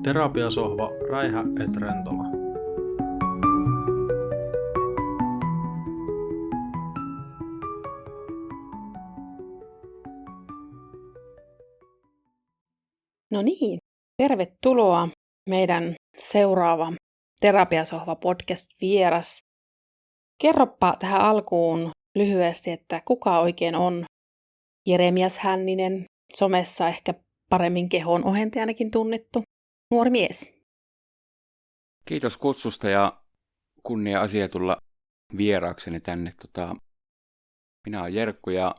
Terapiasohva Räihä et Rentola. No niin, tervetuloa meidän seuraava Terapiasohva podcast-vieras. Kerropa tähän alkuun lyhyesti, että kuka oikein on Jeremias Hänninen, somessa ehkä paremmin kehon ohentajanakin tunnettu nuori mies. Kiitos kutsusta ja kunnia asia tulla vieraakseni tänne. Minä olen Jerkku ja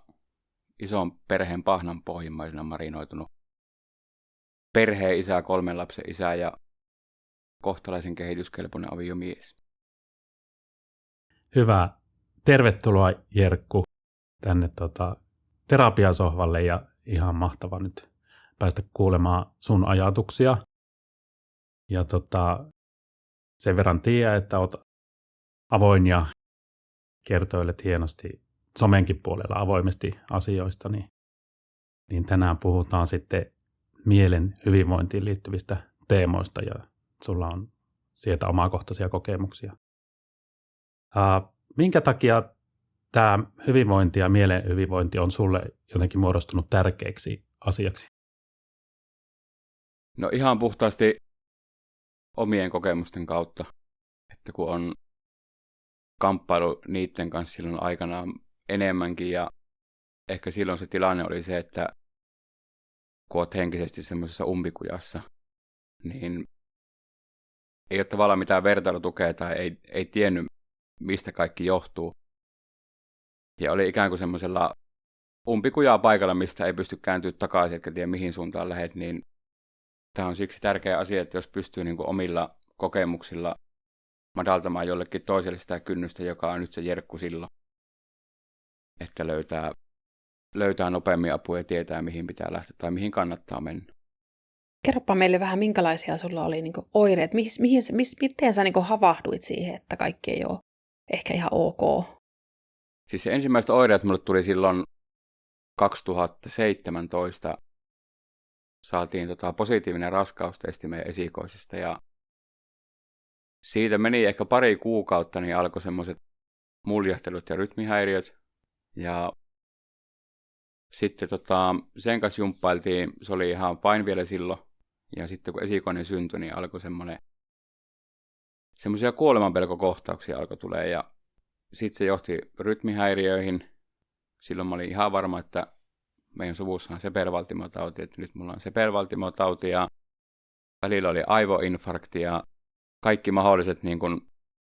ison perheen pahnanpohjimmaisena marinoitunut perheen isä, 3 lapsen isä ja kohtalaisen kehityskelpoinen aviomies. Hyvä. Tervetuloa Jerkku tänne terapiasohvalle ja ihan mahtava nyt päästä kuulemaan sun ajatuksia. Ja sen verran tiedä, että olet avoin ja kertoilet hienosti somenkin puolella avoimesti asioista, niin tänään puhutaan sitten mielen hyvinvointiin liittyvistä teemoista ja sulla on sieltä omakohtaisia kokemuksia. Minkä takia tämä hyvinvointi ja mielen hyvinvointi on sulle jotenkin muodostunut tärkeäksi asiaksi? No ihan puhtaasti omien kokemusten kautta, että kun on kamppailu niiden kanssa silloin aikanaan enemmänkin ja ehkä silloin se tilanne oli se, että kun olet henkisesti semmoisessa umpikujassa, niin ei ole tavallaan mitään vertailutukea tai ei tiennyt, mistä kaikki johtuu. Ja oli ikään kuin semmoisella umpikujaa paikalla, mistä ei pysty kääntyä takaisin, etkä tiedä mihin suuntaan lähet, niin tämä on siksi tärkeä asia, että jos pystyy niin kuin omilla kokemuksilla madaltamaan jollekin toiselle sitä kynnystä, joka on nyt se Jerkku silloin, että löytää nopeammin apua ja tietää, mihin pitää lähteä tai mihin kannattaa mennä. Kerropa meille vähän, minkälaisia sulla oli niin kuin oireet, miten sä niin kuin havahduit siihen, että kaikki ei ole ehkä ihan ok? Siis se ensimmäiset oireet mulle tuli silloin 2017. Saatiin positiivinen raskaustesti meidän esikoisista ja siitä meni ehkä pari kuukautta, niin alkoi semmoiset muljahtelut ja rytmihäiriöt. Ja sitten sen kanssa jumppailtiin, se oli ihan fine vielä silloin. Ja sitten kun esikoinen syntyi, niin alkoi semmoisia kuolemanpelkokohtauksia alkoi tulee. Ja sitten se johti rytmihäiriöihin. Silloin mä olin ihan varma, että meidän suvussa on sepelvaltimotauti, että nyt mulla on sepelvaltimotauti ja välillä oli aivoinfarkti ja kaikki mahdolliset niin kuin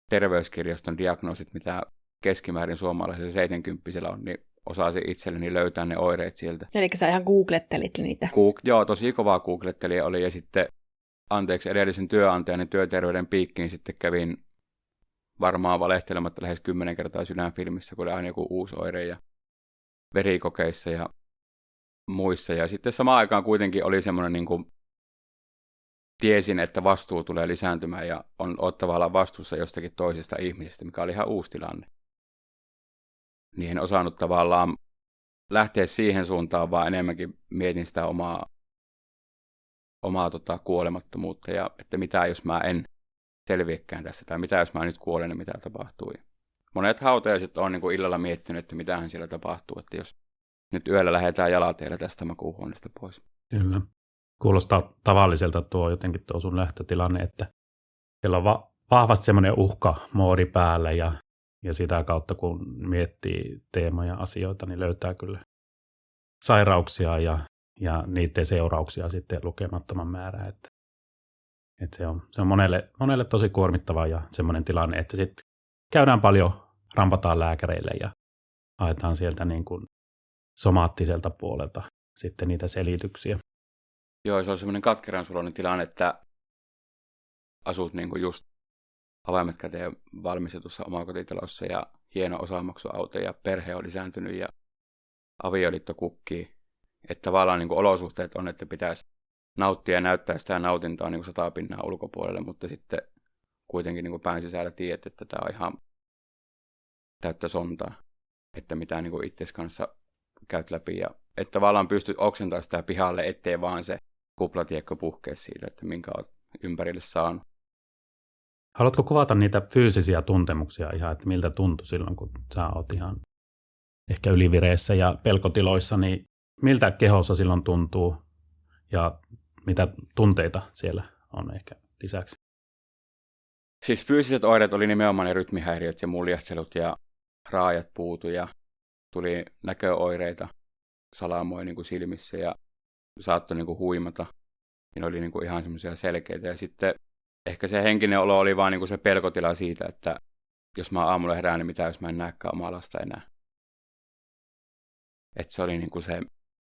terveyskirjaston diagnoosit, mitä keskimäärin suomalaisella 70 on, niin osasin itselleni löytää ne oireet sieltä. Eli sä ihan googlettelit niitä? Joo, tosi kovaa googlettelija oli ja sitten edellisen työnantajani työterveyden piikkiin sitten kävin varmaan valehtelematta lähes 10 kertaa sydänfilmissä, kun oli aina joku uusi oire ja verikokeissa ja muissa. Ja sitten samaan aikaan kuitenkin oli semmoinen, niin kuin tiesin, että vastuu tulee lisääntymään ja on tavallaan vastuussa jostakin toisesta ihmisestä, mikä oli ihan uusi tilanne. Niin en osannut tavallaan lähteä siihen suuntaan, vaan enemmänkin mietin sitä omaa kuolemattomuutta ja että mitä jos mä en selviäkään tässä tai mitä jos mä nyt kuolen ja mitä tapahtuu. Monet hautajaiset on niin kuin illalla miettinyt, että mitähän siellä tapahtuu, että jos nyt yöllä lähdetään jalateillä tästä makuuhuoneesta pois. Kyllä. Kuulostaa tavalliselta jotenkin tuo sun lähtötilanne, että siellä on vahvasti semmoinen uhkamoodi päällä ja sitä kautta kun miettii teemoja ja asioita, niin löytää kyllä sairauksia ja niiden seurauksia sitten lukemattoman määrää. Että se on monelle tosi kuormittava ja semmoinen tilanne, että sitten käydään paljon, rampataan lääkäreille ja haetaan sieltä niin kuin somaattiselta puolelta sitten niitä selityksiä. Joo, se on semmoinen katkeran suloinen tilanne, että asut niin kuin just avaimet käteen valmistetussa omakotitalossa ja hieno osamaksuauto ja perhe on lisääntynyt ja avioliitto kukkii. Että tavallaan niin kuin olosuhteet on, että pitäisi nauttia ja näyttää sitä nautintoa niin kuin 100% ulkopuolelle, mutta sitten kuitenkin niin kuin pään sisällä tiedät, että tämä on ihan täyttä sontaa, että mitä niin kuin itses kanssa käyt läpi ja että tavallaan pystyt oksentamaan sitä pihalle, ettei vaan se kuplatiekko puhkea siitä, että minkä olet ympärille saanut. Haluatko kuvata niitä fyysisiä tuntemuksia ihan, että miltä tuntui silloin, kun sä oot ihan ehkä ylivireessä ja pelkotiloissa, niin miltä kehossa silloin tuntuu ja mitä tunteita siellä on ehkä lisäksi? Siis fyysiset oireet oli nimenomaan ne rytmihäiriöt ja muljahtelut ja raajat puutu ja tuli näköoireita, salamoi niin kuin silmissä ja saattoi niin kuin huimata. Ja ne oli niin kuin ihan semmoisia selkeitä. Ja sitten ehkä se henkinen olo oli vaan niin kuin se pelkotila siitä, että jos mä aamulla herään, niin mitä jos mä en näekään omaa lasta enää. Että se oli niin kuin se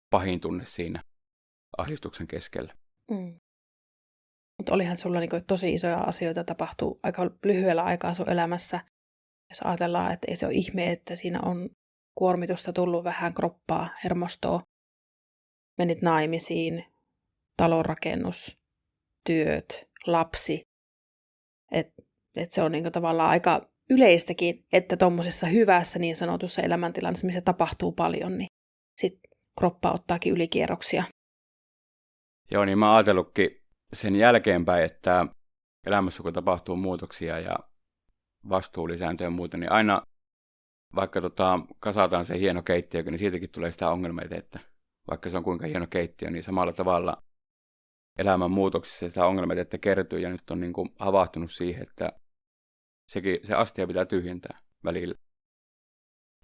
pahin tunne siinä ahdistuksen keskellä. Mm. Mutta olihan sulla niinku tosi isoja asioita tapahtuu aika lyhyellä aikaa sun elämässä. Jos ajatellaan, että ei se ole ihme, että siinä on kuormitusta tullut vähän, kroppaa, hermostoa. Menit naimisiin, talonrakennus, työt, lapsi. Et se on niinku tavallaan aika yleistäkin, että tuommoisessa hyvässä niin sanotussa elämäntilanteessa, missä tapahtuu paljon, niin sitten kroppa ottaakin ylikierroksia. Joo, niin mä oon ajatellutkin sen jälkeenpäin, että elämässä kun tapahtuu muutoksia ja vastuu lisääntyy ja muuta, niin aina vaikka kasataan se hieno keittiö, niin siitäkin tulee sitä ongelmaa, että vaikka se on kuinka hieno keittiö, niin samalla tavalla elämän muutoksissa sitä ongelmaa, että kertyy ja nyt on niin kuin havahtunut siihen, että se astia pitää tyhjentää välillä.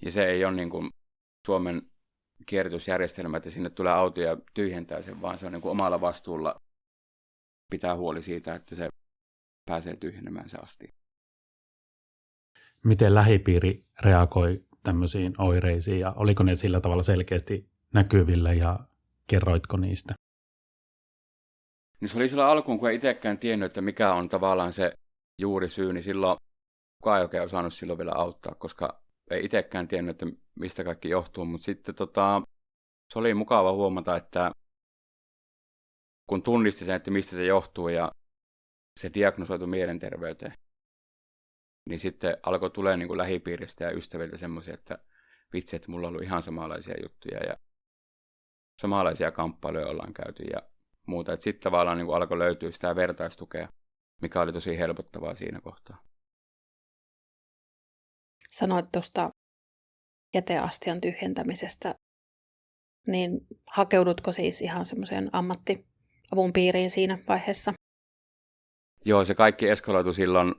Ja se ei ole niin kuin Suomen kierrätysjärjestelmä, että sinne tulee auto ja tyhjentää sen, vaan se on niin kuin omalla vastuulla pitää huoli siitä, että se pääsee tyhjenemään se astia. Miten lähipiiri reagoi tämmöisiin oireisiin ja oliko ne sillä tavalla selkeästi näkyvillä ja kerroitko niistä? Niin se oli silloin alkuun, kun ei itsekään tiennyt, että mikä on tavallaan se juurisyy, niin silloin kukaan ei oikein osannut silloin vielä auttaa, koska ei itsekään tiennyt, että mistä kaikki johtuu, mutta sitten se oli mukava huomata, että kun tunnisti sen, että mistä se johtuu ja se diagnosoitu mielenterveyteen, niin sitten alkoi tulee niin kuin lähipiiristä ja ystäviltä semmoisia, että vitsi, että mulla on ollut ihan samanlaisia juttuja ja samanlaisia kamppailuja ollaan käyty ja muuta. Että sitten tavallaan niin kuin alkoi löytyä sitä vertaistukea, mikä oli tosi helpottavaa siinä kohtaa. Sanoit tuosta jäteastian tyhjentämisestä, niin hakeudutko siis ihan semmoiseen ammattiavun piiriin siinä vaiheessa? Joo, se kaikki eskaloitui silloin.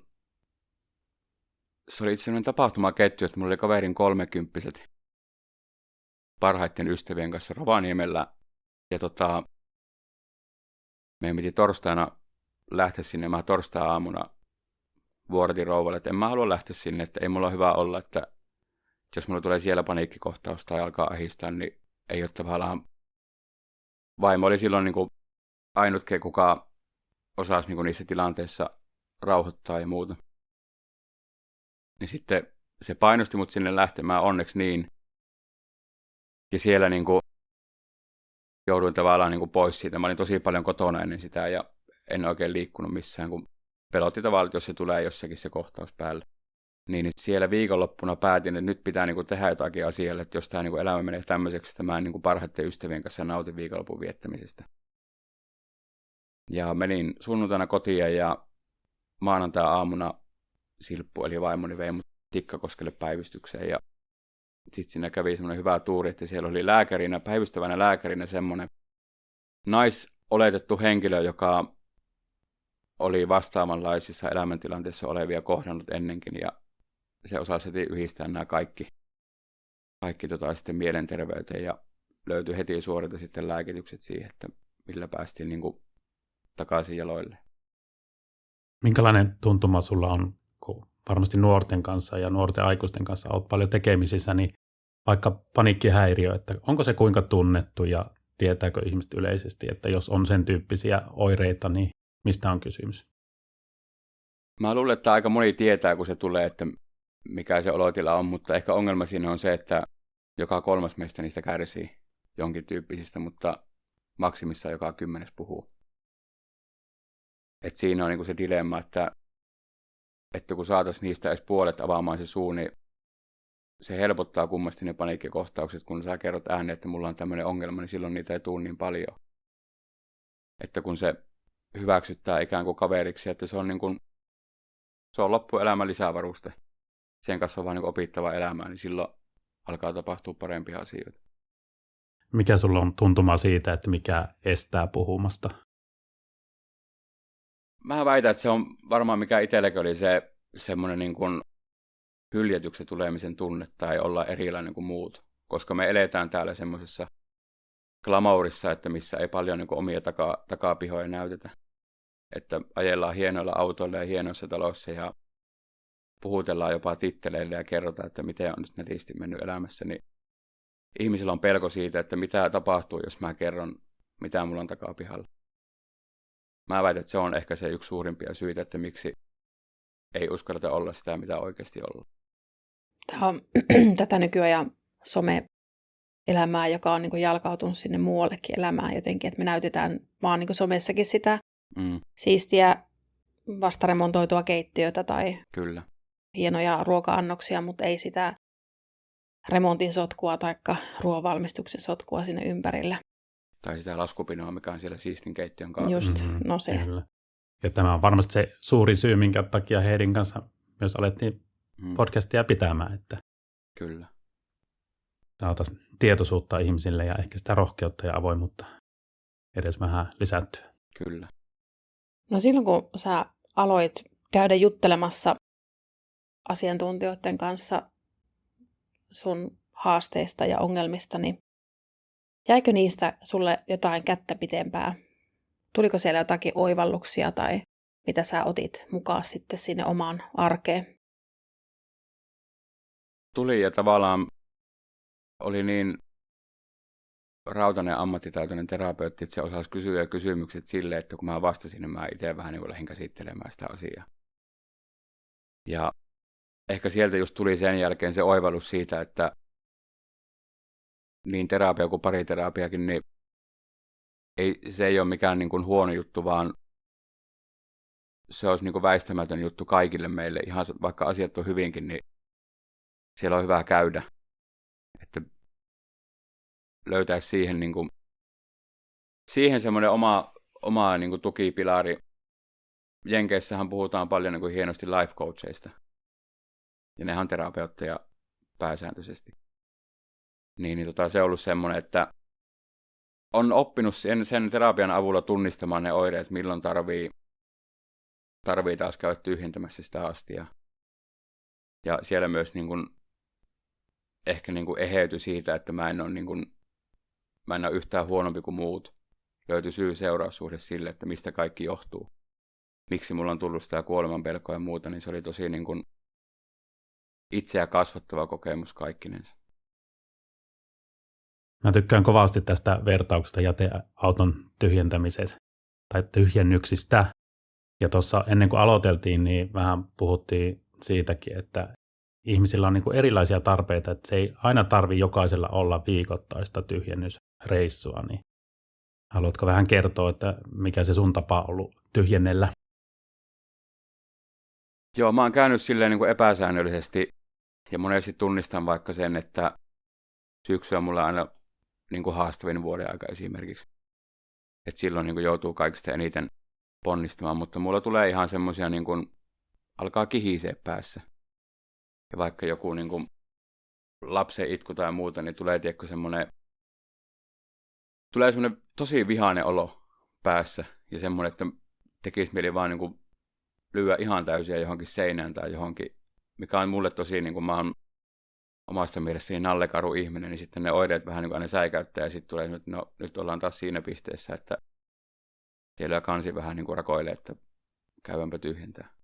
Se oli itse asiassa tapahtumaketju, että mulla oli kaverin 30-vuotiaat parhaiten ystävien kanssa Rovaniemellä. Ja meidän piti torstaina lähteä sinne. Mä torstai-aamuna vuorotin rouvalle, että en mä halua lähteä sinne, että ei mulla ole hyvä olla, että jos mulla tulee siellä paniikkikohtaus tai alkaa ahistaa, niin ei ole tavallaan. Vaimo oli silloin niin kuin ainut, kuka osasi niin kuin niissä tilanteissa rauhoittaa ja muuta. Niin sitten se painosti mut sinne lähtemään onneksi niin. Ja siellä niin kuin jouduin tavallaan niin kuin pois siitä. Mä olin tosi paljon kotona ennen sitä ja en oikein liikkunut missään, kun pelotti tavallaan, että jos se tulee jossakin se kohtaus päälle. Niin siellä viikonloppuna päätin, että nyt pitää niin kuin tehdä jotakin asialle, että jos tämä niin kuin elämä menee tämmöiseksi, että mä en niin kuin parhaiten ystävien kanssa nautin viikonlopun viettämisestä. Ja menin sunnuntaina kotiin ja maanantai-aamuna Silppu eli vaimoni vei mut Tikkakoskelle päivystykseen ja sitten siinä kävi semmoinen hyvä tuuri, että siellä oli lääkärinä, päivystävänä lääkärinä semmoinen naisoletettu henkilö, joka oli vastaavanlaisissa elämäntilanteissa olevia kohdannut ennenkin ja se osasi heti yhdistää nämä kaikki sitten mielenterveyteen ja löytyi heti suorita sitten lääkitykset siihen, että millä päästiin niin kuin takaisin jaloille. Minkälainen tuntuma sulla on, kun varmasti nuorten kanssa ja nuorten aikuisten kanssa olet paljon tekemisissä, niin vaikka paniikkihäiriö, että onko se kuinka tunnettu ja tietääkö ihmiset yleisesti, että jos on sen tyyppisiä oireita, niin mistä on kysymys? Mä luulen, että aika moni tietää, kun se tulee, että mikä se olotila on, mutta ehkä ongelma siinä on se, että joka 3. meistä niistä kärsii jonkin tyyppisistä, mutta maksimissa joka 10. puhuu. Et siinä on niinku se dilemma, että kun saataisiin niistä edes puolet avaamaan se suu, niin se helpottaa kummasti ne paniikkikohtaukset, kun sä kerrot ääneen, että mulla on tämmöinen ongelma, niin silloin niitä ei tule niin paljon. Että kun se hyväksyttää ikään kuin kaveriksi, että se on, niin kuin, se on loppuelämän lisävaruste. Sen kanssa on vaan niin kuin opittava elämää, niin silloin alkaa tapahtua parempia asioita. Mikä sulla on tuntuma siitä, että mikä estää puhumasta? Mä väitän, että se on varmaan mikä itselläkin oli se semmoinen niin kuin hyljätyksen tulemisen tunne tai olla erilainen kuin muut. Koska me eletään täällä semmoisessa glamourissa, että missä ei paljon niin kuin omia takapihoja näytetä. Että ajellaan hienoilla autoilla ja hienoissa taloissa ja puhutellaan jopa titteleille ja kerrotaan, että miten on nyt netisti mennyt elämässä. Niin ihmisillä on pelko siitä, että mitä tapahtuu, jos mä kerron, mitä mulla on takapihalla. Mä väitän, että se on ehkä se yksi suurimpia syitä, että miksi ei uskalleta olla sitä, mitä oikeasti ollaan. Tämä on tätä nykyajan some-elämää, joka on niin kuin jalkautunut sinne muuallekin elämään jotenkin, että me näytetään vaan niin kuin somessakin sitä siistiä vastaremontoitua keittiötä tai Kyllä. hienoja ruoka-annoksia, mutta ei sitä remontin sotkua tai ruoanvalmistuksen sotkua sinne ympärillä. Tai sitä laskupinoa, mikä on siellä siistin keittiön kautta. Just, no se. Kyllä. Ja tämä on varmasti se suurin syy, minkä takia Heidin kanssa myös alettiin podcastia pitämään, että Kyllä. saataisiin tietoisuutta ihmisille ja ehkä sitä rohkeutta ja avoimuutta edes vähän lisättyä. Kyllä. No silloin, kun sä aloit käydä juttelemassa asiantuntijoiden kanssa sun haasteista ja ongelmista, niin jäikö niistä sulle jotain kättä pitempää? Tuliko siellä jotakin oivalluksia tai mitä sä otit mukaan sitten sinne omaan arkeen? Tuli ja tavallaan oli niin rautainen ammattitaitoinen terapeutti, että se osasi kysyä kysymykset silleen, että kun mä vastasin, niin mä itse vähän niin lähdin käsittelemään sitä asiaa. Ja ehkä sieltä just tuli sen jälkeen se oivallus siitä, että niin terapia kuin pariterapiakin, niin se ei ole mikään niin kuin huono juttu, vaan se olisi niin kuin väistämätön juttu kaikille meille. Ihan vaikka asiat on hyvinkin, niin siellä on hyvä käydä. Että löytäisi siihen, niin kuin, siihen semmoinen oma niin kuin tukipilari. Jenkeissähän puhutaan paljon niin kuin hienosti life coacheista. Ja nehän on terapeutteja pääsääntöisesti. Se on ollut semmoinen, että on oppinut sen terapian avulla tunnistamaan ne oireet, milloin tarvii taas käydä tyhjentämässä sitä astiaa. Ja siellä myös niin kuin, ehkä niin kuin eheytyi siitä, että mä en ole yhtään huonompi kuin muut. Löytyi syy-seuraussuhde sille, että mistä kaikki johtuu. Miksi mulla on tullut sitä kuolemanpelkoa ja muuta, niin se oli tosi niin kuin itseä kasvattava kokemus kaikkinensa. Mä tykkään kovasti tästä vertauksesta jäteauton tyhjentämisestä tai tyhjennyksistä. Ja tuossa ennen kuin aloiteltiin, niin vähän puhuttiin siitäkin, että ihmisillä on niin kuin erilaisia tarpeita, että se ei aina tarvitse jokaisella olla viikoittaista tyhjennysreissua. Niin haluatko vähän kertoa, että mikä se sun tapa on ollut tyhjennellä? Joo, mä oon käynyt silleen niin kuin epäsäännöllisesti ja monesti tunnistan vaikka sen, että syksy on mulla aina niin kuin haastavin vuoden aika esimerkiksi. Että silloin niin kuin joutuu kaikista eniten ponnistamaan, mutta mulla tulee ihan semmoisia, niin kuin alkaa kihisee päässä. Ja vaikka joku niin kuin lapsen itku tai muuta, niin tulee semmoinen tosi vihainen olo päässä. Ja semmoinen, että tekisi mieli vaan niin kuin lyödä ihan täysiä johonkin seinään tai johonkin, mikä on mulle tosi, niin kuin mä oon omasta mielestäni nallekaru ihminen, niin sitten ne oireet vähän niin kuin aina säikäyttää ja sitten tulee, että no nyt ollaan taas siinä pisteessä, että siellä kansi vähän niin kuin rakoilee, että käydäänpä tyhjentää.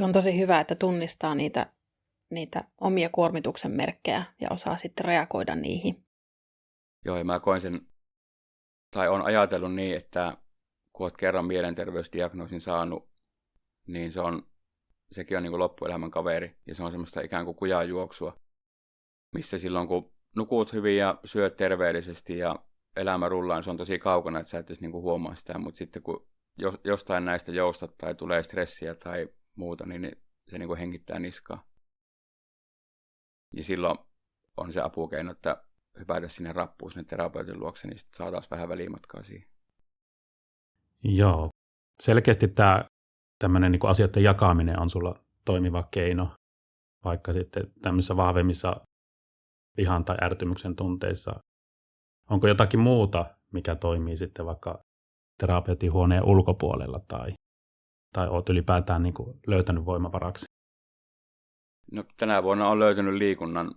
On tosi hyvä, että tunnistaa niitä omia kuormituksen merkkejä ja osaa sitten reagoida niihin. Joo, ja mä koen sen, tai on ajatellut niin, että kun olet kerran mielenterveysdiagnoosin saanut, niin sekin on niin kuin loppuelämän kaveri, ja se on semmoista ikään kuin kujaa juoksua, missä silloin kun nukut hyvin ja syöt terveellisesti ja elämä rullaa, niin se on tosi kaukana, että sä et edes niin kuin huomaa sitä, mutta sitten kun jostain näistä joustat tai tulee stressiä tai muuta, niin se niin kuin hengittää niskaa. Ja silloin on se apukeino, että hypätä sinne rappuun sinne terapeutin luokse, niin sitten saa taas vähän välimatkaa siihen. Joo. Selkeästi tämä tämmöinen niin kuin asioiden jakaminen on sulla toimiva keino, vaikka sitten tämmöisissä vahvemmissa vihan tai ärtymyksen tunteissa. Onko jotakin muuta, mikä toimii sitten vaikka terapeutin huoneen ulkopuolella tai olet ylipäätään niin kuin löytänyt voimavaraksi? No, tänä vuonna olen löytänyt liikunnan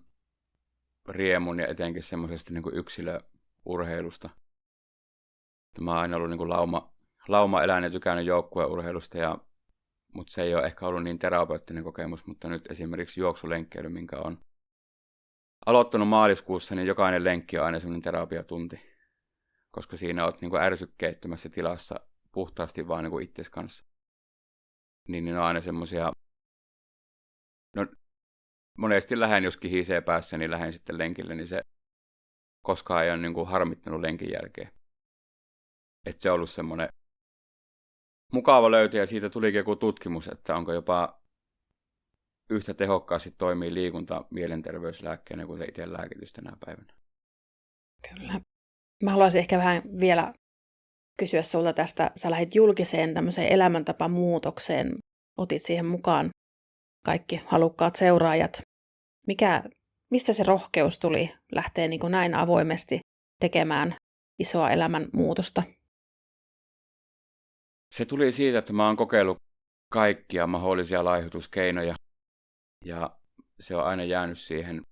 riemun ja etenkin semmoisesta niin kuin yksilöurheilusta. Mä oon aina ollut niin kuin lauma-eläin ja tykännyt joukkueurheilusta, mutta se ei ole ehkä ollut niin terapeuttinen kokemus, mutta nyt esimerkiksi juoksulenkkeily, minkä on aloittanut maaliskuussa, niin jokainen lenkki on aina semmoinen terapiatunti, koska siinä olet niin kuin ärsykkeettömässä tilassa puhtaasti vaan niin kuin itses kanssa. Niin ne on aina semmoisia, no monesti lähden, jos kihisee päässä, niin lähden sitten lenkille, niin se koskaan ei ole niin kuin harmittanut lenkin jälkeen. Että se on ollut semmoinen mukava löytö, ja siitä tulikin joku tutkimus, että onko jopa yhtä tehokkaasti toimii liikunta mielenterveyslääkkeenä kuin se itse lääkitys tänä päivänä. Kyllä. Mä haluaisin ehkä vähän vielä kysyä sulta tästä. Sä lähdit julkiseen tämmöiseen elämäntapamuutokseen. Otit siihen mukaan kaikki halukkaat seuraajat. Mistä se rohkeus tuli lähteä niin kuin näin avoimesti tekemään isoa elämänmuutosta? Se tuli siitä, että mä oon kokeillut kaikkia mahdollisia laihdutuskeinoja, ja se on aina jäänyt siihen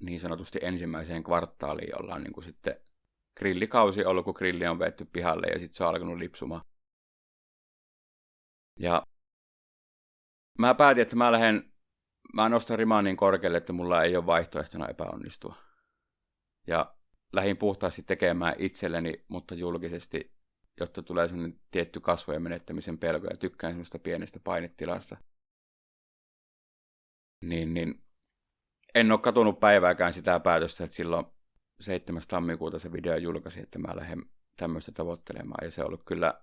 niin sanotusti ensimmäiseen kvartaaliin, jolla on niin kuin sitten grillikausi ollut, kun grilli on vetty pihalle, ja sitten se on alkanut lipsumaan. Ja mä päätin, että mä nostan rimaa niin korkealle, että mulla ei ole vaihtoehtona epäonnistua. Ja lähdin puhtaasti tekemään itselleni, mutta julkisesti, jotta tulee semmoinen tietty kasvojen menettämisen pelko, ja tykkään semmoista pienestä painetilasta. Niin en ole katunut päivääkään sitä päätöstä, että silloin 7. tammikuuta se video julkaisi, että mä lähden tämmöistä tavoittelemaan. Ja se on ollut kyllä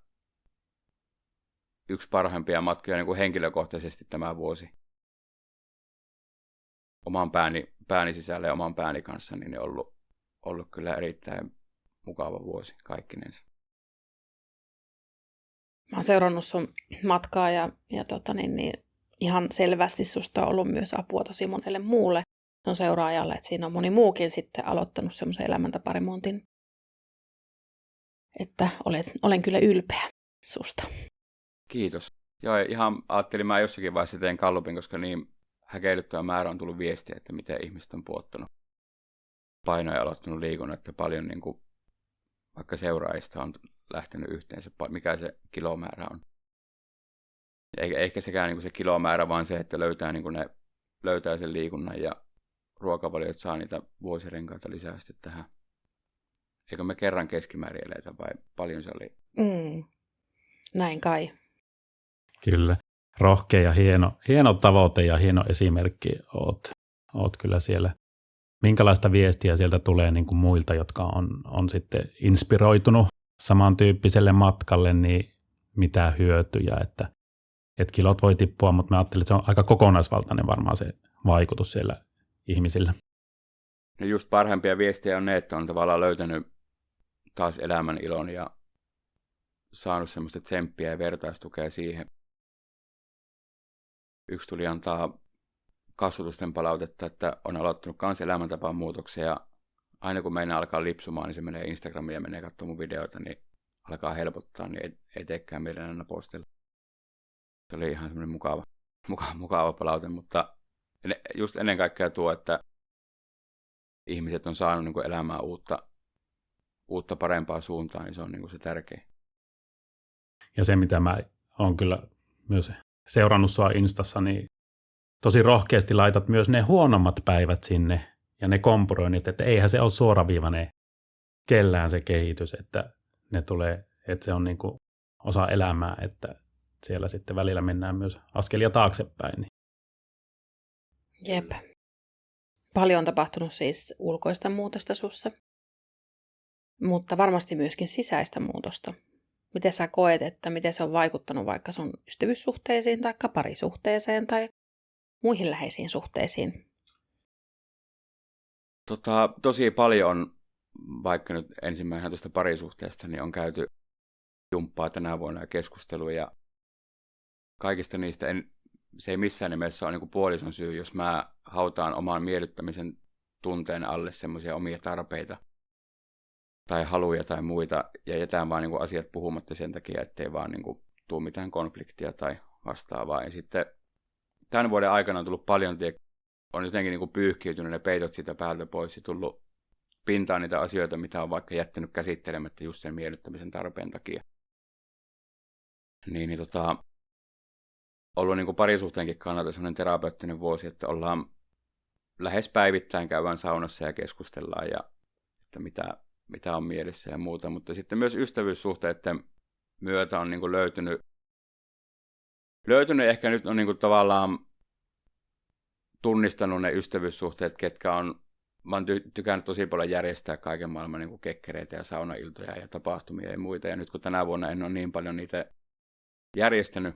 yksi parhaimpia matkoja niin kuin henkilökohtaisesti tämä vuosi. Oman pääni sisällä ja oman pääni kanssa, niin on ollut kyllä erittäin mukava vuosi kaikkinensa. Mä oon seurannut sun matkaa ja ihan selvästi susta on ollut myös apua tosi monelle muulle sun seuraajalle, että siinä on moni muukin sitten aloittanut semmoisen elämäntaparemontin. Että olen kyllä ylpeä susta. Kiitos. Joo, ihan ajattelin, mä jossakin vaiheessa teen gallupin, koska niin häkeilyttävä määrä on tullut viestiä, että miten ihmiset on puottanut painoja ja aloittanut liikunnan, että paljon niin kuin, vaikka seuraajista on lähtenyt yhteensä, mikä se kilomäärä on. Eikä sekään niin kuin se kilomäärä, vaan se, että löytää sen liikunnan ja ruokavaliot saa niitä vuosirenkaita lisää sitten tähän. Eikö me kerran keskimäärin eletä vai paljon se oli? Näin kai. Kyllä. Rohkea ja hieno tavoite ja hieno esimerkki oot kyllä siellä. Minkälaista viestiä sieltä tulee niin kuin muilta, jotka on sitten inspiroitunut samantyyppiselle matkalle, niin mitä hyötyjä, että kilot voi tippua, mutta mä ajattelin, että se on aika kokonaisvaltainen varmaan se vaikutus siellä ihmisillä. No just parhaimpia viestiä on ne, että on tavallaan löytänyt taas elämän ilon ja saanut semmoista tsemppiä ja vertaistukea siihen. Yksi tuli antaa kasvatusten palautetta, että on aloittanut kans elämäntapaan muutoksia, ja aina kun meinaa alkaa lipsumaan, niin se menee Instagramiin ja menee katsomaan mun videoita, niin alkaa helpottaa, niin ei teekään mieleen aina postilla. Se oli ihan semmoinen mukava palaute, mutta just ennen kaikkea tuo, että ihmiset on saanut niin kuin elämää uutta parempaa suuntaan, niin se on niin kuin se tärkein. Ja se, mitä mä oon kyllä myös seurannut sua Instassa, niin tosi rohkeasti laitat myös ne huonommat päivät sinne ja ne kompuroinnit, että eihän se ole suoraviivainen kellään se kehitys, että ne tulee, että se on niin kuin osa elämää, että siellä sitten välillä mennään myös askelia taaksepäin. Niin. Jep. Paljon on tapahtunut siis ulkoista muutosta sussa, mutta varmasti myöskin sisäistä muutosta. Miten sä koet, että miten se on vaikuttanut vaikka sun ystävyyssuhteisiin tai parisuhteeseen tai muihin läheisiin suhteisiin? Tosi paljon, vaikka nyt ensimmäisenä tuosta parisuhteesta, niin on käyty jumppaa tänä vuonna ja keskusteluja. Ja kaikista niistä se ei missään nimessä ole niin kuin puolison syy, jos mä hautaan oman miellyttämisen tunteen alle semmoisia omia tarpeita tai haluja tai muita ja jätän vaan niin kuin asiat puhumatta sen takia, ettei vaan niin kuin tule mitään konfliktia tai vastaavaa. Ja sitten tämän vuoden aikana on tullut paljon, on jotenkin niin kuin pyyhkiytynyt ne peitot siitä päältä pois ja tullut pintaan niitä asioita, mitä on vaikka jättänyt käsittelemättä just sen miellyttämisen tarpeen takia. Ollut niin kuin parisuhteenkin kannalta sellainen terapeuttinen vuosi, että ollaan lähes päivittäin käydään saunassa ja keskustellaan ja että mitä on mielessä ja muuta, mutta sitten myös ystävyyssuhteiden myötä on niin kuin löytynyt ehkä nyt on niin kuin tavallaan tunnistanut ne ystävyyssuhteet, ketkä on, mä oon tykännyt tosi paljon järjestää kaiken maailman niin kuin kekkereitä ja saunailtoja ja tapahtumia ja muita, ja nyt kun tänä vuonna en ole niin paljon niitä järjestänyt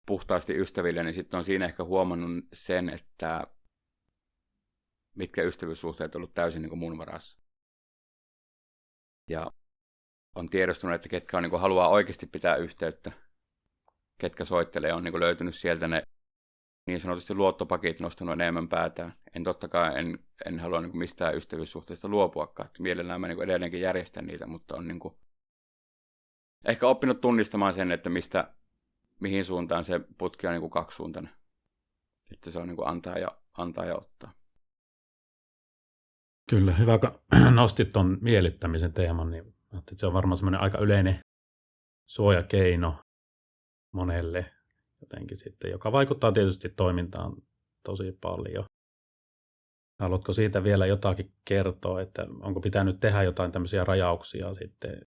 puhtaasti ystäville, niin sitten on siinä ehkä huomannut sen, että mitkä ystävyyssuhteet on ollut täysin niin kuin mun varassa. Ja on tiedostunut, että ketkä on, niin kuin haluaa oikeasti pitää yhteyttä, ketkä soittelee, on niin kuin löytynyt sieltä ne niin sanotusti luottopakit nostanut enemmän päätään. Totta kai en halua niin kuin mistään ystävyyssuhteista luopuakaan. Että mielellään mä niin kuin edelleenkin järjestän niitä, mutta on niin kuin ehkä oppinut tunnistamaan sen, että mihin suuntaan se putki on niin kuin kaksisuuntainen. Että se on niin kuin antaa ja ottaa. Kyllä, hyvä, kun nostit tuon miellyttämisen teeman, niin että se on varmaan semmoinen aika yleinen suojakeino monelle jotenkin sitten, joka vaikuttaa tietysti toimintaan tosi paljon. Haluatko siitä vielä jotakin kertoa, että onko pitänyt tehdä jotain tämmöisiä rajauksia sitten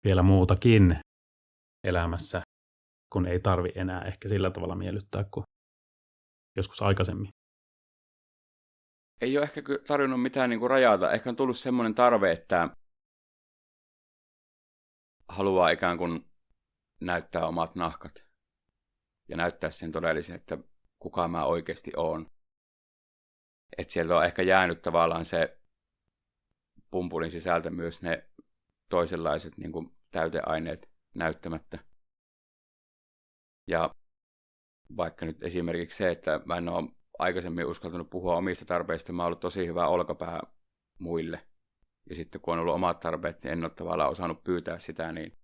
vielä muutakin elämässä, kun ei tarvi enää ehkä sillä tavalla miellyttää kuin joskus aikaisemmin? Ei ole ehkä tarvinnut mitään niin kuin rajata. Ehkä on tullut semmoinen tarve, että haluaa ikään kuin näyttää omat nahkat ja näyttää sen todellisen, että kuka mä oikeasti oon. Että sieltä on ehkä jäänyt tavallaan se pumpulin sisältä myös ne toisenlaiset niin kuin täyteaineet näyttämättä. Ja vaikka nyt esimerkiksi se, että mä en ole aikaisemmin uskaltanut puhua omista tarpeista, mä oon ollut tosi hyvä olkapää muille. Ja sitten kun on ollut omat tarpeet, niin en ole tavallaan osannut pyytää sitä, niin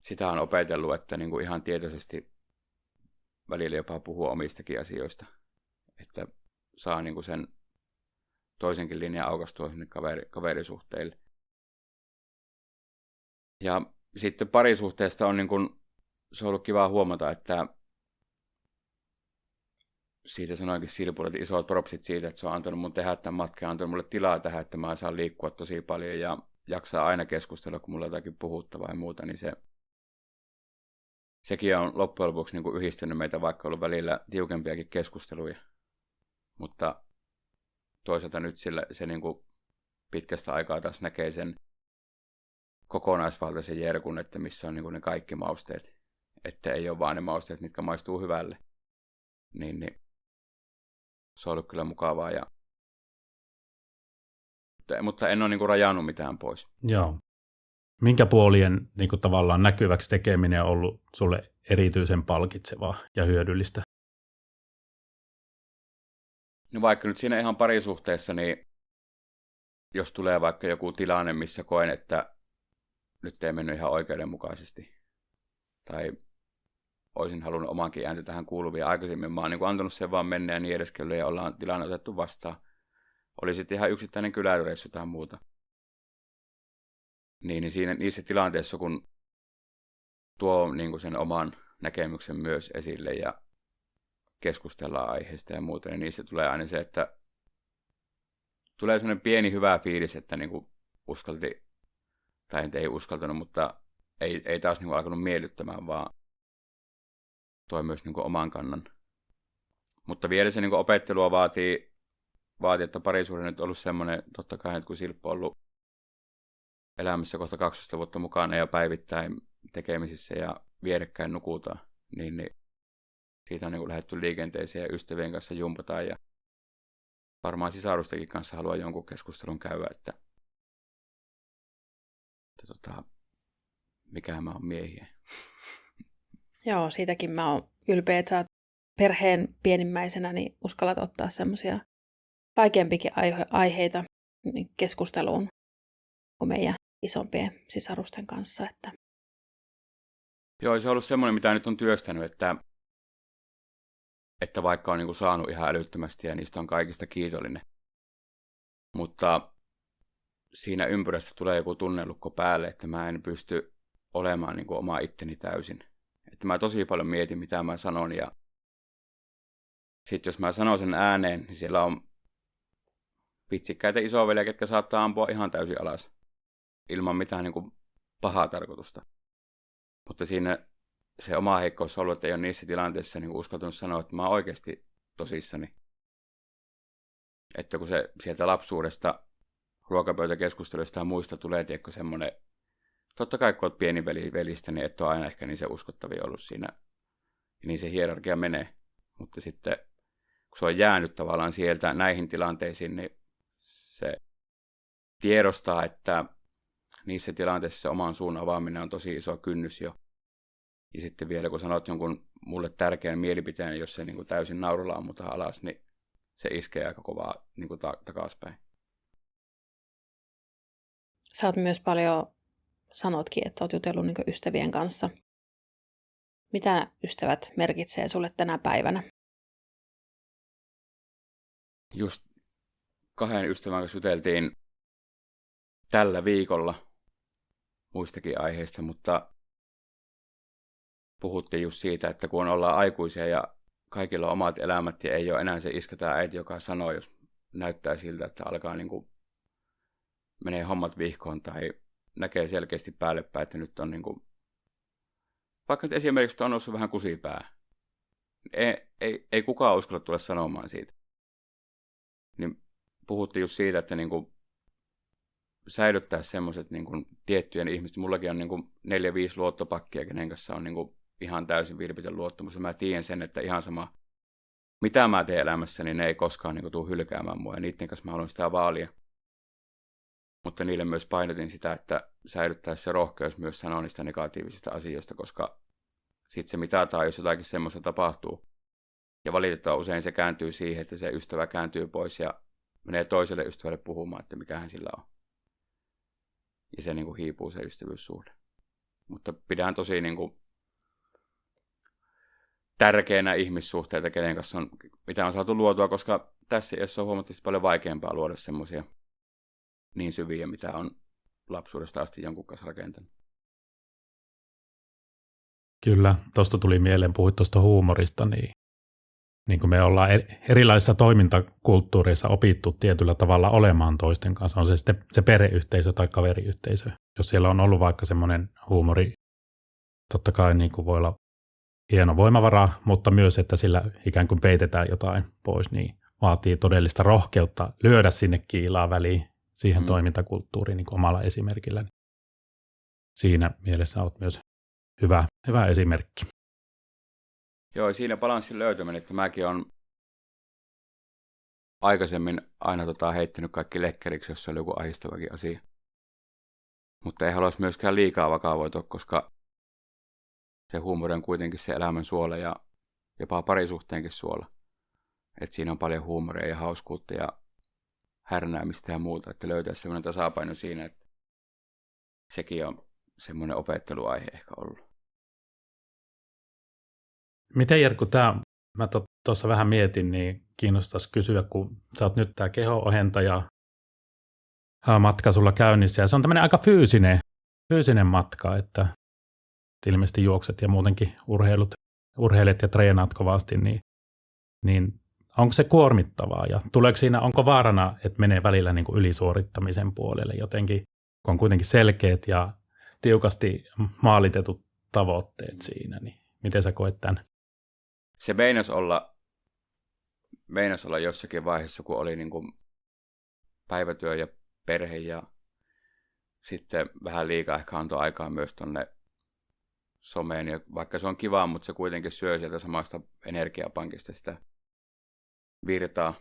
sitä on opetellut, että niin kuin ihan tietoisesti välillä jopa puhua omistakin asioista. Että saa niin kuin sen toisenkin linjan aukastua sinne kaverisuhteille. Ja sitten parisuhteesta on niin kuin, se on ollut kiva huomata, että siitä sanoinkin Silpulle, että isot propsit siitä, että se on antanut mun tehdä tämän matkan ja antanut mulle tilaa tähän, että mä saan liikkua tosi paljon ja jaksaa aina keskustella, kun mulla on jotakin puhuttavaa ja muuta, niin sekin on loppujen lopuksi niin kuin yhdistänyt meitä, vaikka on ollut välillä tiukempiakin keskusteluja. Mutta toisaalta nyt se niin kuin pitkästä aikaa taas näkee sen kokonaisvaltaisen jerkun, että missä on niin kuin ne kaikki mausteet. Että ei ole vaan ne mausteet, mitkä maistuu hyvälle. Niin se on ollut kyllä mukavaa. Mutta en ole niin kuin rajannut mitään pois. Joo. Minkä puolien niin kuin tavallaan näkyväksi tekeminen on ollut sulle erityisen palkitsevaa ja hyödyllistä? No vaikka nyt siinä ihan parisuhteessa, niin jos tulee vaikka joku tilanne, missä koen, että nyt ei mennyt ihan oikeudenmukaisesti, tai olisin halunnut omankin ääntä tähän kuuluvia aikaisemmin, mä oon niin antanut sen vaan mennä ja niin edeskellyt, ja ollaan tilanne otettu vastaan. Oli sitten ihan yksittäinen kyläilyreissu tai muuta. Niin niissä tilanteissa, kun tuo niin kuin sen oman näkemyksen myös esille ja keskustellaan aiheesta ja muuta, niin niissä tulee aina se, että tulee sellainen pieni hyvä fiilis, että niin kuin uskalti, tai ei uskaltanut, mutta ei taas niin kuin alkanut miellyttämään, vaan toi myös niin kuin oman kannan. Mutta vielä se niin kuin opettelua vaatii, että parisuhde nyt on ollut semmoinen, totta kai, että kun Silppu on ollut elämässä kohta 12 vuotta mukana ja päivittäin tekemisissä ja vierekkäin nukutaan, niin siitä on niin kuin lähdetty liikenteeseen ja ystävien kanssa jumpataan ja varmaan sisarustakin kanssa haluaa jonkun keskustelun käydä, että että mikä mä oon miehiä. Joo, siitäkin mä oon ylpeä, että sä oot perheen pienimmäisenä, niin uskallat ottaa semmoisia vaikeampikin aiheita keskusteluun kuin meidän isompien sisarusten kanssa. Että. Joo, se on ollut semmoinen, mitä nyt on työstänyt, että vaikka on niin kuin saanut ihan älyttömästi ja niistä on kaikista kiitollinen. Mutta siinä ympyrässä tulee joku tunnelukko päälle, että mä en pysty olemaan niin kuin oma itteni täysin. Että mä tosi paljon mietin, mitä mä sanon, ja sitten jos mä sanon sen ääneen, niin siellä on vitsikkäitä isoveliä, ketkä saattaa ampua ihan täysin alas, ilman mitään niin kuin pahaa tarkoitusta. Mutta siinä se oma heikkous on ollut, että ei ole niissä tilanteissa niin uskaltanut sanoa, että mä oon oikeasti tosissani. Että kun se sieltä lapsuudesta, ruokapöytäkeskustelusta ja muista tulee, tiedätkö, semmoinen, totta kai kun oot pieni velistä, niin et ole aina ehkä niin se uskottavia ollut siinä, ja niin se hierarkia menee. Mutta sitten, kun se on jäänyt tavallaan sieltä näihin tilanteisiin, niin se tiedostaa, että niissä tilanteissa se oman suun avaaminen on tosi iso kynnys jo. Ja sitten vielä, kun sanot jonkun mulle tärkeän mielipiteen, jos se niin kuin täysin naurulla ammutaan alas, niin se iskee aika kovaa niin kuin takaspäin. Sä oot myös paljon, sanotkin, että oot jutellut niin kuin ystävien kanssa. Mitä ystävät merkitsee sulle tänä päivänä? Just 2 ystävän kanssa juteltiin tällä viikolla muistakin aiheista, mutta puhuttiin just siitä, että kun ollaan aikuisia ja kaikilla on omat elämät ja ei ole enää se iskä tai äiti, joka sanoo, jos näyttää siltä, että alkaa niin kuin menee hommat vihkoon tai näkee selkeästi päälle päin, että nyt on niin kuin, vaikka nyt esimerkiksi on noussut vähän kusipää, ei kukaan uskalla tulla sanomaan siitä. Niin puhuttiin just siitä, että niin kuin säilyttää semmoiset niin kuin tiettyjen ihmisten, mullakin on niin kuin 4-5 luottopakkia, kenen kanssa on niin kuin ihan täysin vilpitön luottamus. Ja mä tiedän sen, että ihan sama, mitä mä teen elämässä, niin ne ei koskaan niin kuin tule hylkäämään mua. Ja niiden kanssa mä haluan sitä vaalia. Mutta niille myös painotin sitä, että säilyttäisi se rohkeus myös sanoa niistä negatiivisista asioista, koska sitten se mitataan, jos jotakin semmoista tapahtuu. Ja valitettavasti usein se kääntyy siihen, että se ystävä kääntyy pois ja menee toiselle ystävälle puhumaan, että mikähän sillä on. Ja se niin kuin hiipuu se ystävyyssuhde. Mutta pidän tosi niin kuin tärkeänä ihmissuhteita, kenen kanssa on, mitä on saatu luotua, koska tässä iässä on huomattavasti paljon vaikeampaa luoda semmoisia niin syviä, mitä on lapsuudesta asti jonkun kanssa rakentanut. Kyllä, tuosta tuli mieleen, puhuit tuosta huumorista, niin kuin me ollaan erilaisissa toimintakulttuureissa opittu tietyllä tavalla olemaan toisten kanssa, on se sitten se perheyhteisö tai kaveriyhteisö. Jos siellä on ollut vaikka semmoinen huumori, totta kai niin kuin voi olla hieno voimavara, mutta myös, että sillä ikään kuin peitetään jotain pois, niin vaatii todellista rohkeutta lyödä sinne kiilaa väliin siihen toimintakulttuuriin niin kuin omalla esimerkillä. Siinä mielessä olet myös hyvä esimerkki. Joo, siinä balanssin löytäminen, että mäkin olen aikaisemmin aina heittänyt kaikki lekkeriksi, jos se oli joku ahistavakin asia. Mutta ei haluaisi myöskään liikaa vakavoitua, koska se huumori on kuitenkin se elämän suola ja jopa parisuhteenkin suola. Että siinä on paljon huumoria ja hauskuutta ja härnäämistä ja muuta, että löytäisi semmoinen tasapaino siinä, että sekin on semmoinen opetteluaihe ehkä ollut. Miten Jerkku, mä tuossa vähän mietin, niin kiinnostaisi kysyä, kun sä oot nyt tää keho-ohentaja matka sulla käynnissä, ja se on tämmöinen aika fyysinen matka, että ilmeisesti juokset ja muutenkin urheilet ja treenaat kovasti, niin onko se kuormittavaa, ja onko vaarana, että menee välillä niin kuin ylisuorittamisen puolelle jotenkin, kun on kuitenkin selkeät ja tiukasti maalitetut tavoitteet siinä, niin miten sä koet tämän? Se meinas olla jossakin vaiheessa, kun oli niin kuin päivätyö ja perhe ja sitten vähän liikaa ehkä antoi aikaa myös tonne someen. Ja vaikka se on kivaa, mutta se kuitenkin syö sieltä samasta energiapankista sitä virtaa.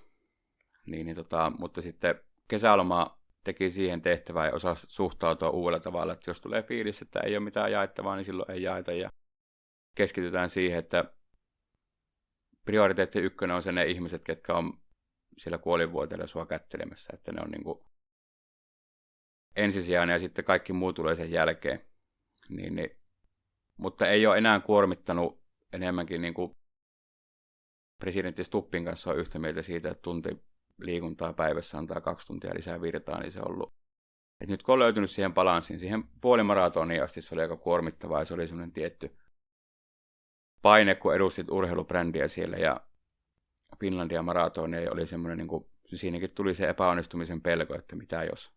Mutta sitten kesälomaa teki siihen tehtävään ja osasi suhtautua uudella tavalla, että jos tulee fiilis, että ei ole mitään jaettavaa, niin silloin ei jaeta ja keskitytään siihen, että prioriteetti ykkönen on se ne ihmiset, ketkä on siellä kuolinvuoteella sua kättelemässä, että ne on niin kuin ensisijainen ja sitten kaikki muu tulee sen jälkeen. Niin. Mutta ei ole enää kuormittanut enemmänkin niin kuin presidentti Stubbin kanssa on yhtä mieltä siitä, että tunti liikuntaa päivässä antaa 2 tuntia lisää virtaa, niin se on ollut. Et nyt kun on löytynyt siihen balanssiin, siihen puolimaratoniin asti se oli aika kuormittavaa ja se oli semmoinen tietty paine, kun edustit urheilubrändiä siellä ja Finlandia maratonia oli semmoinen, niin kuin, siinäkin tuli se epäonnistumisen pelko, että mitä jos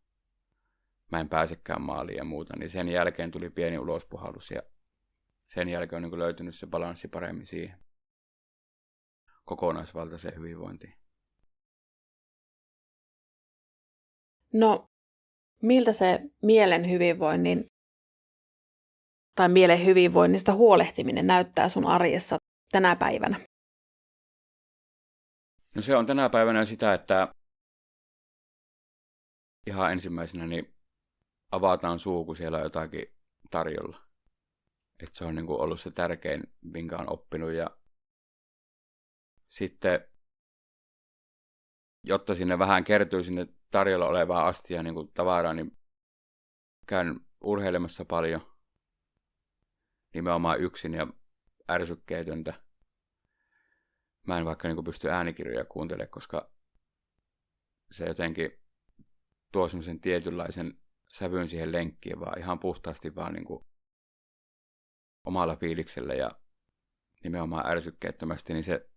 mä en pääsekään maaliin ja muuta, niin sen jälkeen tuli pieni ulospuhallus ja sen jälkeen on niin kuin löytynyt se balanssi paremmin siihen kokonaisvaltaiseen hyvinvointiin. No, miltä se mielen hyvinvoinnista huolehtiminen näyttää sun arjessa tänä päivänä? No se on tänä päivänä sitä, että ihan ensimmäisenä niin avataan suu, kun siellä on jotakin tarjolla. Että se on niin kuin ollut se tärkein, minkä on oppinut. Ja sitten, jotta sinne vähän kertyy sinne tarjolla olevaa astia niin kuin tavaraa, niin käyn urheilemassa paljon. Nimenomaan yksin ja ärsykkeetöntä. Mä en vaikka niin kuin pysty äänikirjoja kuuntelemaan, koska se jotenkin tuo semmoisen tietynlaisen sävyn siihen lenkkiin, vaan ihan puhtaasti vaan niin kuin omalla fiiliksellä ja nimenomaan ärsykkeettömästi, niin se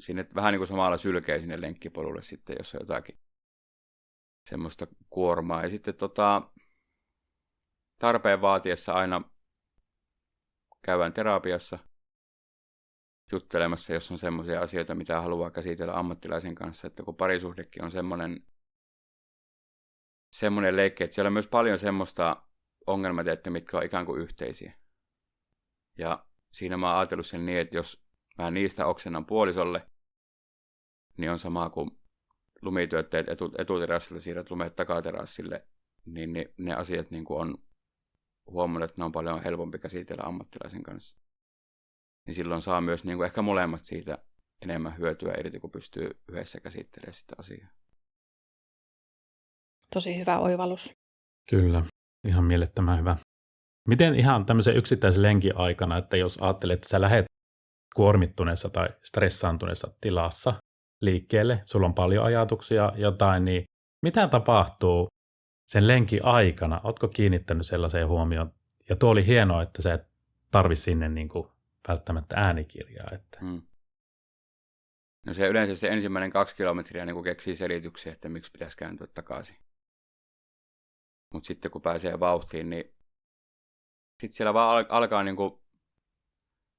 sinne vähän niin kuin samalla sylkee sinne lenkkipolulle sitten, jos on jotakin semmoista kuormaa. Ja sitten tarpeen vaatiessa aina käydään terapiassa juttelemassa, jos on semmoisia asioita, mitä haluaa käsitellä ammattilaisen kanssa, että kun parisuhdekin on semmoinen leikki, että siellä on myös paljon semmoista ongelmateettä, mitkä on ikään kuin yhteisiä. Ja siinä mä oon ajatellut sen niin, että jos mä niistä oksennan puolisolle, niin on sama kuin lumityötteet etuterassille siirrät lumeet takaterassille, niin ne asiat niin kuin on huomannut, että ne on paljon helpompi käsitellä ammattilaisen kanssa. Niin silloin saa myös niin kuin ehkä molemmat siitä enemmän hyötyä irti, kun pystyy yhdessä käsittelemään sitä asiaa. Tosi hyvä oivallus. Kyllä, ihan mielettömän hyvä. Miten ihan tämmöisen yksittäisen lenkin aikana, että jos ajattelet, että sä lähdet kuormittuneessa tai stressaantuneessa tilassa liikkeelle, sulla on paljon ajatuksia jotain, niin mitä tapahtuu sen lenkin aikana? Ootko kiinnittänyt sellaiseen huomioon? Ja tuo oli hienoa, että sä et tarvi sinne niin kuin välttämättä äänikirjaa. Että. No se yleensä se ensimmäinen 2 kilometriä niin keksii selityksiä, että miksi pitäisi kääntyä takaisin. Mutta sitten kun pääsee vauhtiin, niin sitten siellä vaan alkaa niin kuin,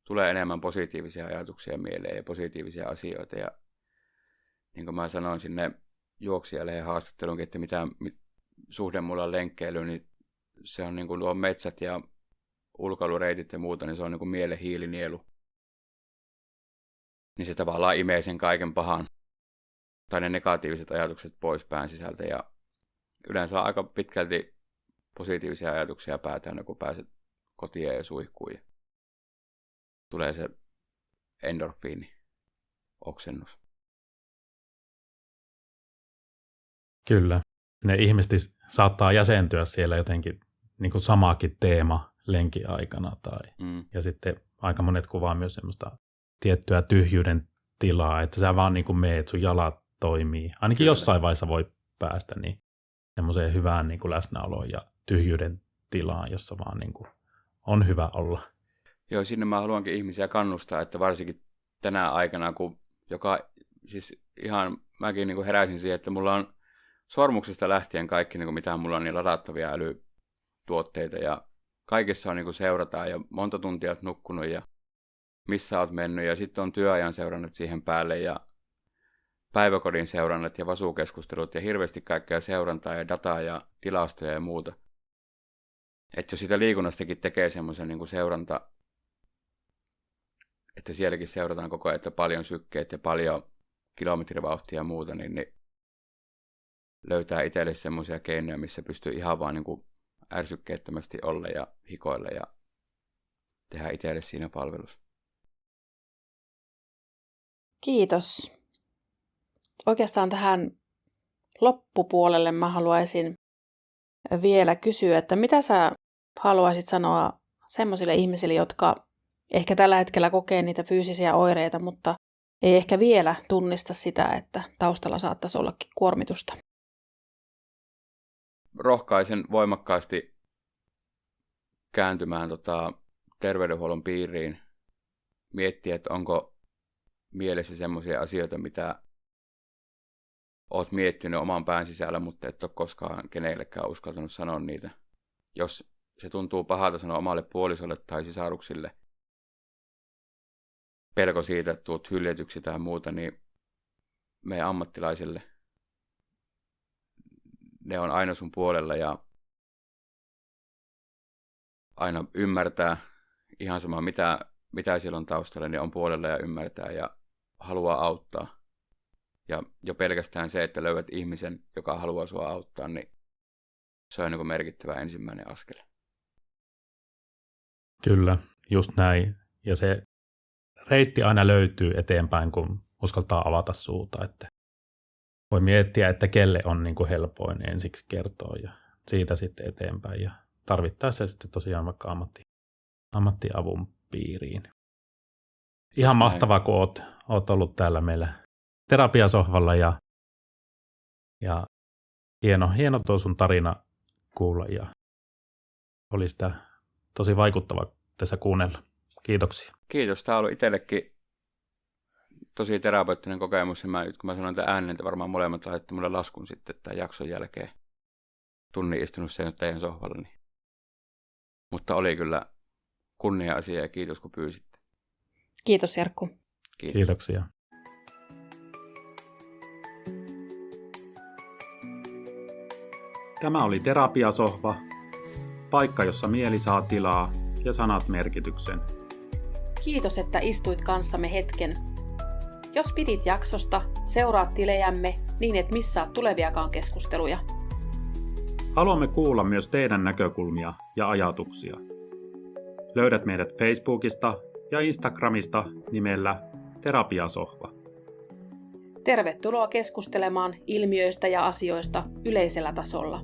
tulee enemmän positiivisia ajatuksia mieleen ja positiivisia asioita. Ja niin kuin mä sanoin sinne juoksijalle haastattelunkin, että mitä suhde mulla on lenkkeily, niin se on niin kuin nuo metsät ja ulkoilureitit ja muuta, niin se on niin kuin mielen hiilinielu. Niin se tavallaan imee sen kaiken pahan tai ne negatiiviset ajatukset pois pään sisältä. Ja yleensä on aika pitkälti positiivisia ajatuksia päätään, kun pääset kotiin ja suihkuun. Ja tulee se endorfiini, oksennus. Kyllä. Ne ihmiset saattaa jäsentyä siellä jotenkin niin kuin samaakin teema lenkin aikana. Ja sitten aika monet kuvaa myös semmoista tiettyä tyhjyyden tilaa, että sä vaan niin kuin meet, sun jalat toimii. Ainakin Kyllä. Jossain vaiheessa voi päästä niin semmoiseen hyvään niin kuin läsnäoloon ja tyhjyyden tilaan, jossa vaan niin kuin on hyvä olla. Joo, sinne mä haluankin ihmisiä kannustaa, että varsinkin tänä aikana, kun siis ihan mäkin niin kuin heräsin siihen, että mulla on sormuksesta lähtien kaikki, niin kuin mitä mulla on, niin ladattavia älytuotteita ja kaikessa on niin kuin seurataan ja monta tuntia olet nukkunut ja missä olet mennyt ja sitten on työajan seurannat siihen päälle ja päiväkodin seurannat ja vasukeskustelut ja hirveästi kaikkea seurantaa ja dataa ja tilastoja ja muuta. Että jos sitä liikunnastakin tekee semmoisen niin kuin seuranta, että sielläkin seurataan koko ajan, että paljon sykkeet ja paljon kilometrivauhtia ja muuta, niin löytää itselle semmoisia keinoja, missä pystyy ihan vaan niin kuin ärsykkeettömästi olla ja hikoilla ja tehdä itselle siinä palvelus. Kiitos. Oikeastaan tähän loppupuolelle mä haluaisin vielä kysyä, että mitä sä haluaisit sanoa semmoisille ihmisille, jotka ehkä tällä hetkellä kokee niitä fyysisiä oireita, mutta ei ehkä vielä tunnista sitä, että taustalla saattaisi ollakin kuormitusta? Rohkaisen voimakkaasti kääntymään terveydenhuollon piiriin, miettiä, että onko mielessä semmoisia asioita, mitä oot miettinyt oman pään sisällä, mutta et ole koskaan kenellekään uskaltanut sanoa niitä. Jos se tuntuu pahalta sanoa omalle puolisolle tai sisaruksille, pelko siitä, että tulet hyljetyksi tai muuta, niin meidän ammattilaisille ne on aina sun puolella ja aina ymmärtää ihan sama mitä siellä on taustalla, niin on puolella ja ymmärtää ja haluaa auttaa. Ja jo pelkästään se, että löydät ihmisen, joka haluaa sua auttaa, niin se on niin kuin merkittävä ensimmäinen askel. Kyllä, just näin. Ja se reitti aina löytyy eteenpäin, kun uskaltaa avata suuta. Että voi miettiä, että kelle on niin kuin helpoin ensiksi kertoa ja siitä sitten eteenpäin. Ja tarvittaessa sitten tosiaan vaikka ammattiavun piiriin. Ihan mahtavaa, kun oot ollut täällä meillä terapiasohvalla ja hieno tuo sun tarina kuulla ja oli sitä tosi vaikuttava tässä kuunnella. Kiitoksia. Kiitos. Tämä on ollut itsellekin tosi terapeuttinen kokemus. Ja kun mä sanoin tämän äänen, että varmaan molemmat laitettiin mulle laskun sitten tämän jakson jälkeen. Tunnin istunut sen teidän sohvalla. Mutta oli kyllä kunnia-asia ja kiitos kun pyysitte. Kiitos Jarkko. Kiitoksia. Tämä oli Terapiasohva, paikka jossa mieli saa tilaa ja sanat merkityksen. Kiitos, että istuit kanssamme hetken. Jos pidit jaksosta, seuraa tilejämme niin et missaa tuleviakaan keskusteluja. Haluamme kuulla myös teidän näkökulmia ja ajatuksia. Löydät meidät Facebookista ja Instagramista nimellä Terapiasohva. Tervetuloa keskustelemaan ilmiöistä ja asioista yleisellä tasolla.